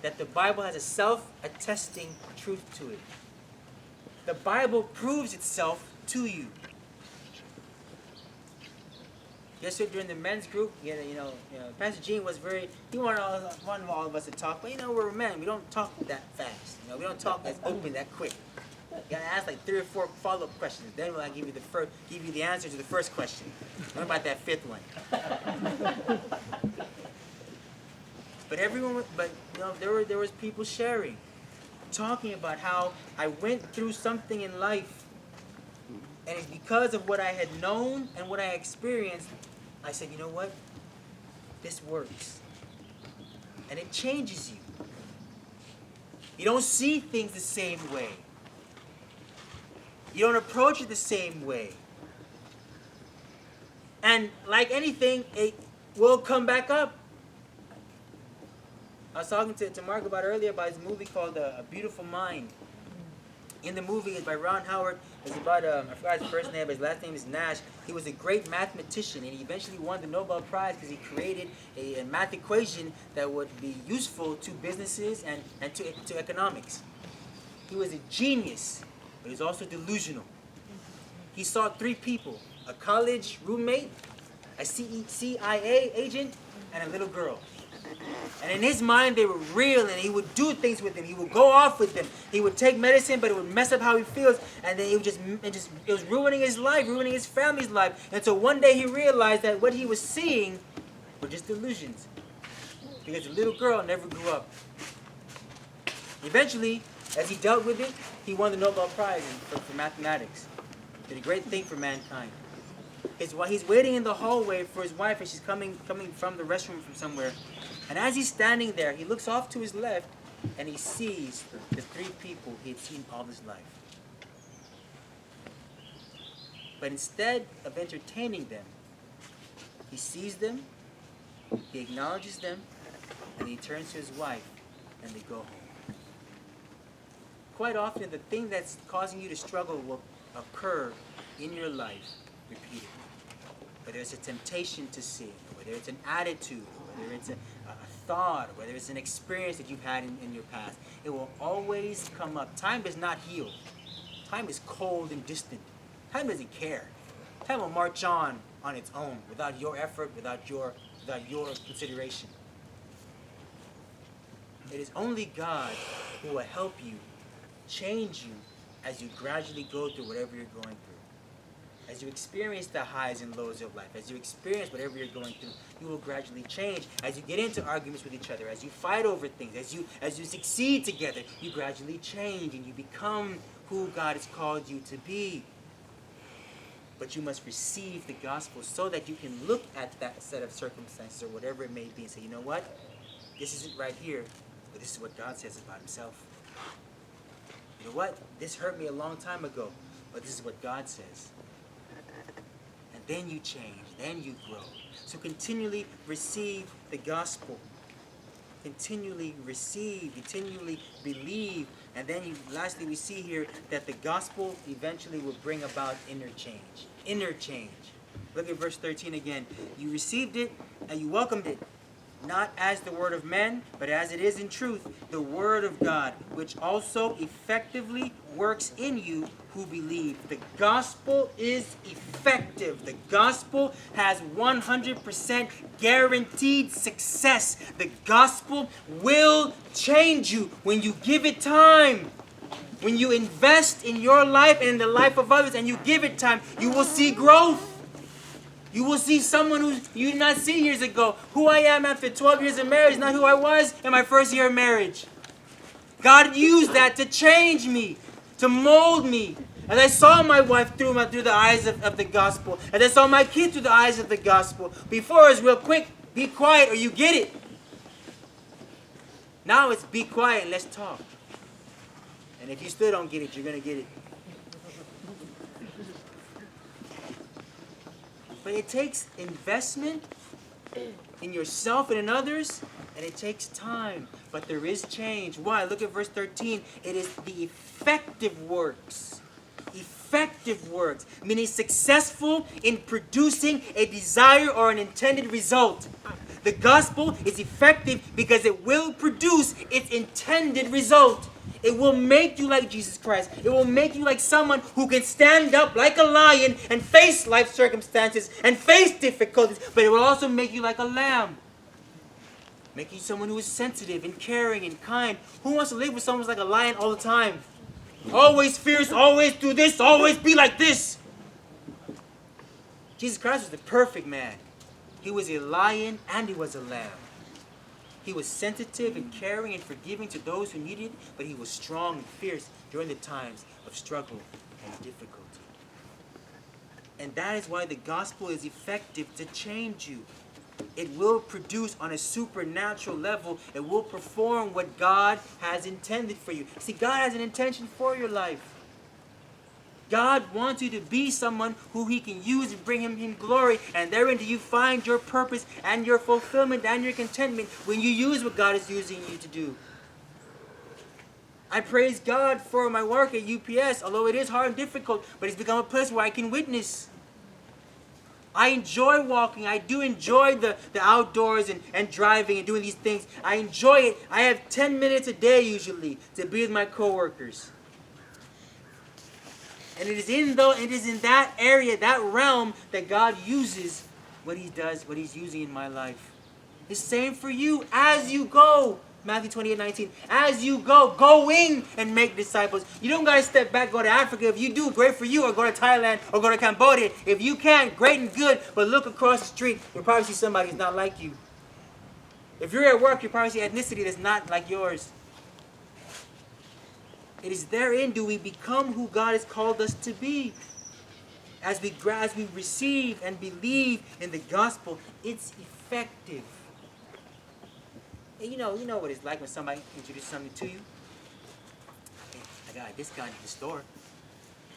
that the Bible has a self-attesting truth to it. The Bible proves itself to you. Yesterday during the men's group, Pastor Gene was he wanted all of us to talk, but we're men. We don't talk that fast. We don't talk as open that quick. You gotta ask like 3 or 4 follow-up questions. Then I'll give you the answer to the first question. What about that fifth one? But there was people sharing, talking about how I went through something in life, and it's because of what I had known and what I experienced. I said, you know what? This works. And it changes you. You don't see things the same way. You don't approach it the same way. And like anything, it will come back up. I was talking to Mark earlier about his movie called A Beautiful Mind. In the movie, it's by Ron Howard. It's about, I forgot his first name, but his last name is Nash. He was a great mathematician, and he eventually won the Nobel Prize because he created a math equation that would be useful to businesses and to economics. He was a genius, but he was also delusional. He saw 3 people, a college roommate, a CIA agent, and a little girl. And in his mind, they were real, and he would do things with them. He would go off with them. He would take medicine, but it would mess up how he feels, and then it was ruining his life, ruining his family's life. And so one day he realized that what he was seeing were just delusions, because the little girl never grew up. Eventually, as he dealt with it, he won the Nobel Prize for mathematics. Did a great thing for mankind. He's waiting in the hallway for his wife, and she's coming from the restroom from somewhere. And as he's standing there, he looks off to his left, and he sees the 3 people he had seen all his life. But instead of entertaining them, he sees them, he acknowledges them, and he turns to his wife, and they go home. Quite often, the thing that's causing you to struggle will occur in your life repeatedly. Whether it's a temptation to sin, whether it's an attitude, whether it's a thought, whether it's an experience that you've had in your past, it will always come up. Time does not heal. Time is cold and distant. Time doesn't care. Time will march on its own, without your effort, without your consideration. It is only God who will help you, change you, as you gradually go through whatever you're going through. As you experience the highs and lows of life, as you experience whatever you're going through, you will gradually change. As you get into arguments with each other, as you fight over things, as you succeed together, you gradually change and you become who God has called you to be. But you must receive the gospel so that you can look at that set of circumstances or whatever it may be and say, you know what? This isn't right here, but this is what God says about himself. You know what? This hurt me a long time ago, but this is what God says. And then you change, then you grow. So continually receive the gospel. Continually receive, continually believe. And then lastly, we see here that the gospel eventually will bring about inner change. Inner change. Look at verse 13 again. You received it and you welcomed it, not as the word of men, but as it is in truth, the word of God, which also effectively works in you who believe. The gospel is effective. The gospel has 100% guaranteed success. The gospel will change you when you give it time. When you invest in your life and in the life of others and you give it time, you will see growth. You will see someone who you did not see years ago. Who I am after 12 years of marriage, not who I was in my first year of marriage. God used that to change me, to mold me. As I saw my wife through the eyes of the gospel. As I saw my kid through the eyes of the gospel. Before it was real quick, be quiet or you get it. Now it's be quiet and let's talk. And if you still don't get it, you're going to get it. But it takes investment in yourself and in others, and it takes time. But there is change. Why? Look at verse 13. It is the effective works. Effective works, meaning successful in producing a desire or an intended result. The gospel is effective because it will produce its intended result. It will make you like Jesus Christ. It will make you like someone who can stand up like a lion and face life circumstances and face difficulties, but it will also make you like a lamb. Make you someone who is sensitive and caring and kind. Who wants to live with someone who's like a lion all the time? Always fierce, always do this, always be like this. Jesus Christ was the perfect man. He was a lion and he was a lamb. He was sensitive and caring and forgiving to those who needed it, but he was strong and fierce during the times of struggle and difficulty. And that is why the gospel is effective to change you. It will produce on a supernatural level. It will perform what God has intended for you. See, God has an intention for your life. God wants you to be someone who He can use and bring Him glory. And therein do you find your purpose and your fulfillment and your contentment when you use what God is using you to do. I praise God for my work at UPS, although it is hard and difficult, but it's become a place where I can witness. I enjoy walking. I do enjoy the outdoors and driving and doing these things. I enjoy it. I have 10 minutes a day usually to be with my coworkers. And it is in that area, that realm, that God uses what He does, what He's using in my life. The same for you as you go. Matthew 28:19. As you go, go in and make disciples. You don't got to step back, go to Africa. If you do, great for you. Or go to Thailand or go to Cambodia. If you can't, great and good. But look across the street, you'll probably see somebody who's not like you. If you're at work, you'll probably see ethnicity that's not like yours. It is therein do we become who God has called us to be. As we receive and believe in the gospel, it's effective. And you know what it's like when somebody introduces something to you. Hey, I got a discount at the store.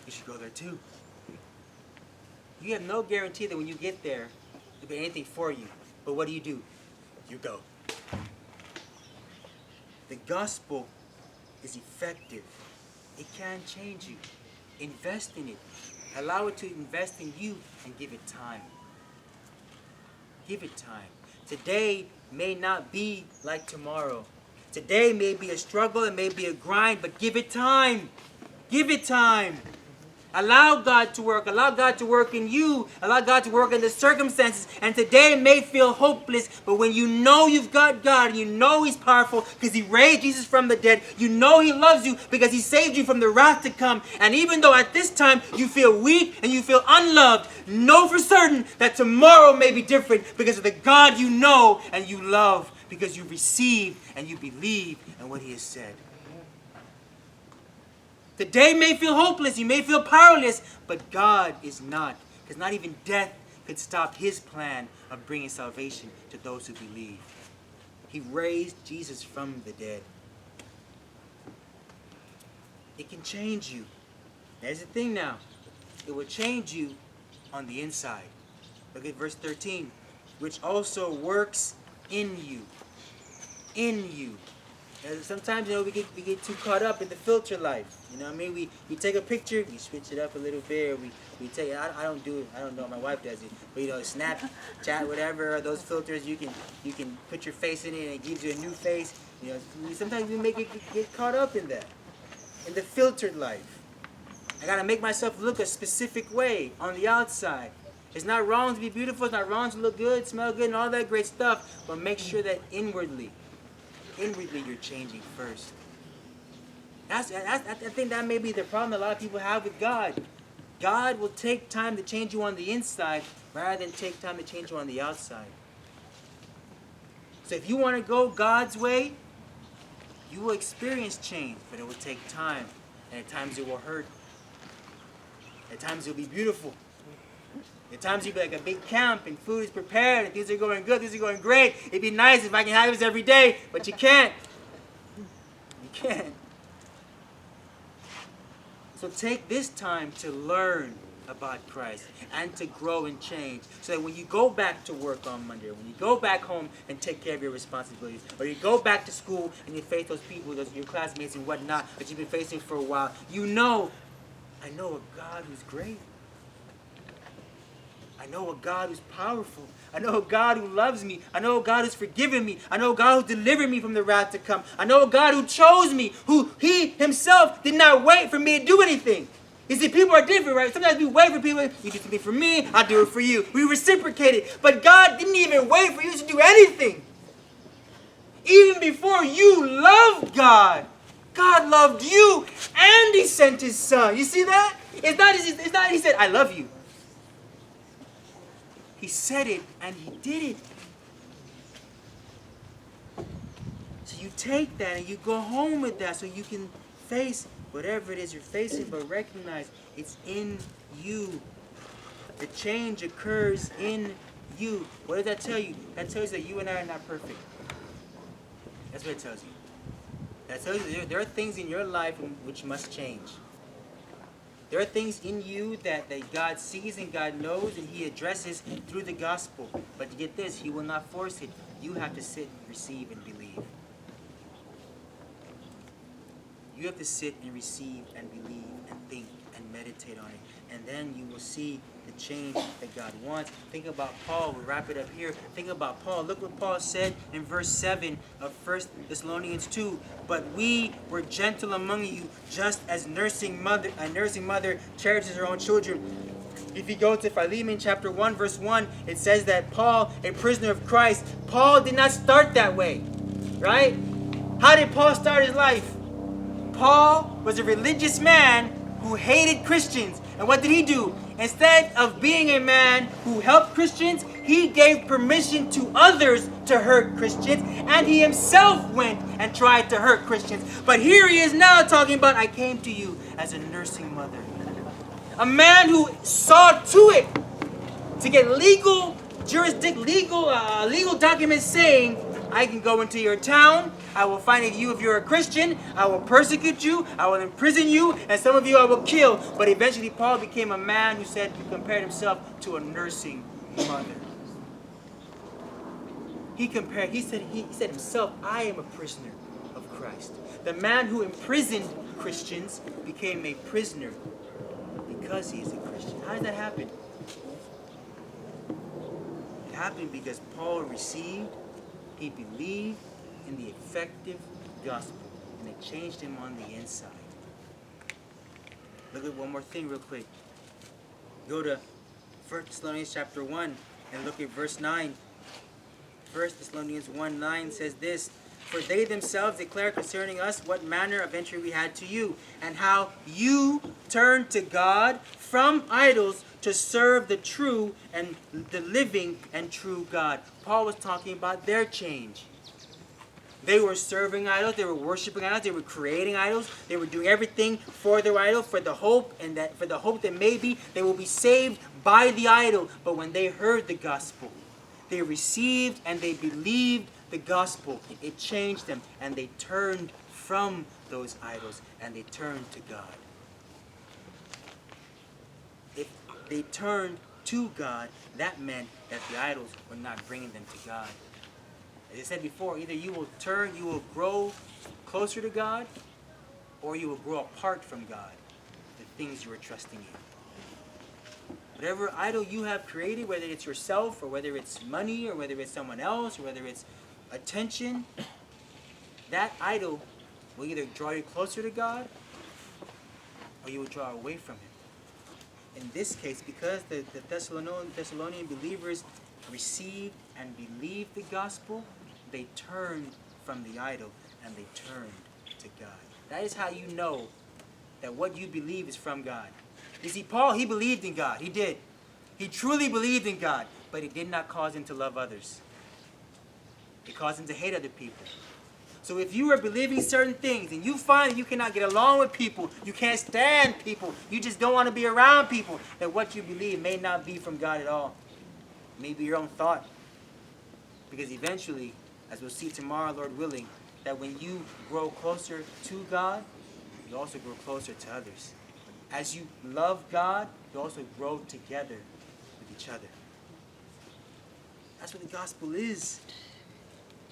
You should go there too. You have no guarantee that when you get there, there'll be anything for you. But what do? You go. The gospel is effective. It can change you. Invest in it. Allow it to invest in you and give it time. Give it time. Today may not be like tomorrow. Today may be a struggle, it may be a grind, but give it time. Give it time. Allow God to work. Allow God to work in you. Allow God to work in the circumstances. And today may feel hopeless, but when you know you've got God, and you know He's powerful because He raised Jesus from the dead, you know He loves you because He saved you from the wrath to come. And even though at this time you feel weak and you feel unloved, know for certain that tomorrow may be different because of the God you know and you love, because you receive and you believe in what He has said. The day may feel hopeless, you may feel powerless, but God is not. Because not even death could stop His plan of bringing salvation to those who believe. He raised Jesus from the dead. It can change you. There's the thing now. It will change you on the inside. Look at verse 13. Which also works in you. In you. And sometimes, we get too caught up in the filter life. You know what I mean? We take a picture, we switch it up a little bit. We take it. I don't do it. I don't know. My wife does it. But Snapchat, whatever. Those filters, you can put your face in it and it gives you a new face. Sometimes we make it get caught up in that, in the filtered life. I gotta make myself look a specific way on the outside. It's not wrong to be beautiful. It's not wrong to look good, smell good, and all that great stuff. But make sure that inwardly you're changing first. I think that may be the problem a lot of people have with God. God will take time to change you on the inside rather than take time to change you on the outside. So if you want to go God's way, you will experience change, but it will take time. And at times it will hurt. At times it will be beautiful. At times you'll be like a big camp and food is prepared and things are going good, things are going great. It'd be nice if I can have this every day, but you can't. You can't. So take this time to learn about Christ and to grow and change, so that when you go back to work on Monday, or when you go back home and take care of your responsibilities, or you go back to school and you face those people, your classmates and whatnot that you've been facing for a while, I know a God who's great. I know a God who's powerful. I know a God who loves me. I know a God who's forgiven me. I know a God who delivered me from the wrath to come. I know a God who chose me, who he himself did not wait for me to do anything. You see, people are different, right? Sometimes we wait for people. You do something for me, I do it for you. We reciprocate it. But God didn't even wait for you to do anything. Even before you loved God, God loved you and he sent his son. You see that? It's not he said, I love you. He said it and he did it. So you take that and you go home with that so you can face whatever it is you're facing, but recognize it's in you. The change occurs in you. What does that tell you? That tells you that you and I are not perfect. That's what it tells you. That tells you there are things in your life which must change. There are things in you that God sees and God knows and he addresses through the gospel. But to get this, he will not force it. You have to sit, receive, and believe. You have to sit and receive and believe and think and meditate on it. And then you will see the change that God wants. Think about Paul. We'll wrap it up here. Think about Paul. Look what Paul said in verse 7 of 1 Thessalonians 2. But we were gentle among you, just as a nursing mother cherishes her own children. If you go to Philemon chapter 1, verse 1, it says that Paul, a prisoner of Christ, Paul did not start that way. Right? How did Paul start his life? Paul was a religious man who hated Christians. And what did he do? Instead of being a man who helped Christians, he gave permission to others to hurt Christians, and he himself went and tried to hurt Christians. But here he is now talking about, I came to you as a nursing mother. A man who saw to it to get legal documents saying, I can go into your town, I will find you if you're a Christian, I will persecute you, I will imprison you, and some of you I will kill. But eventually Paul became a man who said he compared himself to a nursing mother. He said himself, I am a prisoner of Christ. The man who imprisoned Christians became a prisoner because he is a Christian. How did that happen? It happened because Paul received, he believed in the effective gospel, and it changed him on the inside. Look at one more thing real quick. Go to 1 Thessalonians chapter 1 and look at verse 9. 1 Thessalonians 1:9 says this, For they themselves declare concerning us what manner of entry we had to you, and how you turned to God from idols to serve the true and the living and true God. Paul was talking about their change. They were serving idols, they were worshiping idols, they were creating idols, they were doing everything for their idol, for the hope that maybe they will be saved by the idol. But when they heard the gospel, they received and they believed the gospel. It changed them, and they turned from those idols and they turned to God. If they turned to God, that meant that the idols were not bringing them to God. As I said before, either you will grow closer to God, or you will grow apart from God, the things you are trusting in. Whatever idol you have created, whether it's yourself, or whether it's money, or whether it's someone else, or whether it's attention, that idol will either draw you closer to God, or you will draw away from Him. In this case, because the Thessalonian believers received and believed the gospel, they turned from the idol and they turned to God. That is how you know that what you believe is from God. You see, Paul, he believed in God. He did. He truly believed in God, but it did not cause him to love others. It caused him to hate other people. So if you are believing certain things and you find that you cannot get along with people, you can't stand people, you just don't want to be around people, then what you believe may not be from God at all. It may be your own thought. Because eventually, as we'll see tomorrow, Lord willing, that when you grow closer to God, you also grow closer to others. As you love God, you also grow together with each other. That's what the gospel is.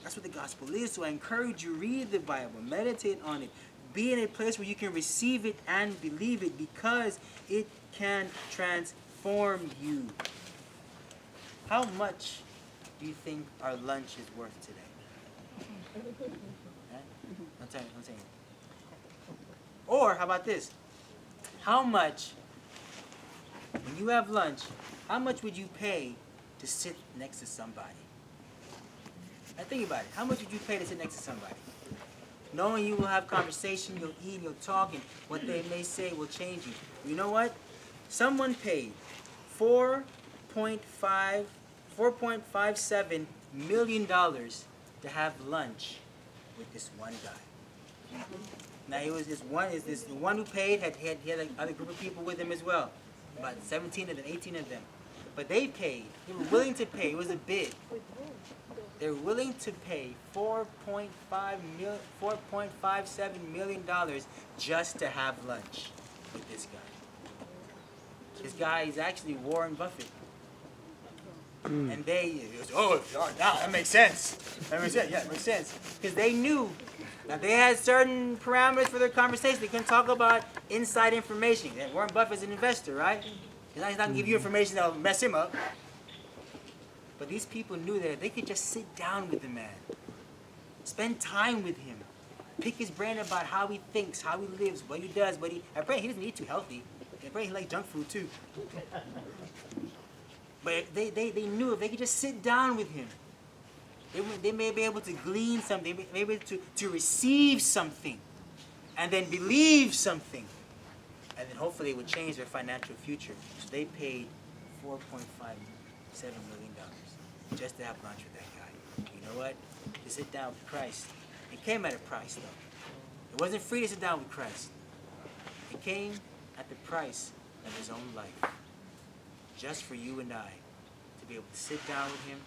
That's what the gospel is. So I encourage you, read the Bible, meditate on it, be in a place where you can receive it and believe it, because it can transform you. How much do you think our lunch is worth today? Right? I'm saying. Or how about this? How much, when you have lunch, how much would you pay to sit next to somebody? Now think about it. How much would you pay to sit next to somebody? Knowing you will have conversation, you'll eat, you'll talk, and what they may say will change you. You know what? Someone paid $4.57 million to have lunch with this one guy. Now it was the one who paid he had another group of people with him as well, about 17 of them, 18 of them. But they paid. They were willing to pay. It was a bid. They're willing to pay $4.57 million just to have lunch with this guy. This guy is actually Warren Buffett. And that makes sense. That makes sense. Yeah, it makes sense. Because they knew that they had certain parameters for their conversation. They couldn't talk about inside information. Warren Buffett's an investor, right? He's not going to give you information that will mess him up. But these people knew that if they could just sit down with the man, spend time with him, pick his brain about how he thinks, how he lives, what he does, I pray he doesn't eat too healthy. I pray he likes junk food too. But they knew if they could just sit down with him, they may be able to glean something, they may be able to receive something, and then believe something. And then hopefully it would change their financial future. So they paid $4.57 million just to have lunch with that guy. You know what? To sit down with Christ. It came at a price, though. It wasn't free to sit down with Christ. It came at the price of his own life. Just for you and I to be able to sit down with him,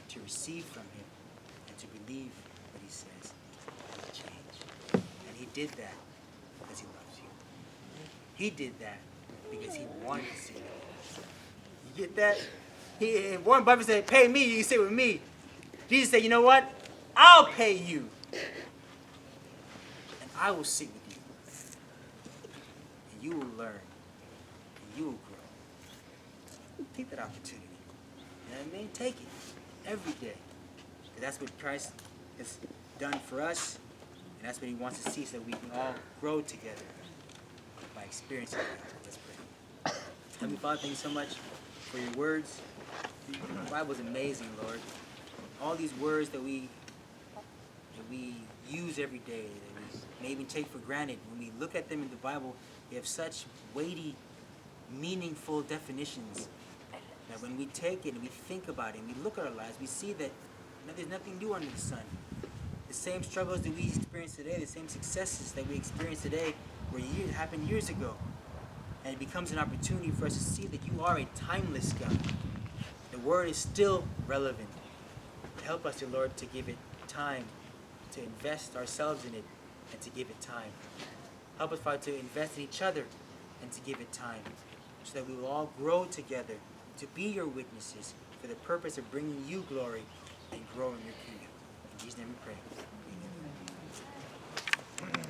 to receive from him, and to believe what he says and to change. And he did that because he loves you. He did that because he wanted to see you. You get that? Warren Buffett said, pay me, you can sit with me. Jesus said, you know what? I'll pay you. And I will sit with you. And you will learn. And you will grow. Take that opportunity. You know what I mean? Take it. Every day. Because that's what Christ has done for us. And that's what he wants to see so that we can all grow together by experiencing God. Let's pray. Heavenly Father, thank you so much for your words. The Bible is amazing, Lord. All these words that we use every day, that we may even take for granted, when we look at them in the Bible, they have such weighty, meaningful definitions that when we take it and we think about it and we look at our lives, we see that there's nothing new under the sun. The same struggles that we experience today, the same successes that we experience today happened years ago. And it becomes an opportunity for us to see that you are a timeless God. The word is still relevant. Help us, dear Lord, to give it time, to invest ourselves in it, and to give it time. Help us, Father, to invest in each other and to give it time, so that we will all grow together to be your witnesses for the purpose of bringing you glory and growing your kingdom. In Jesus' name we pray. Amen.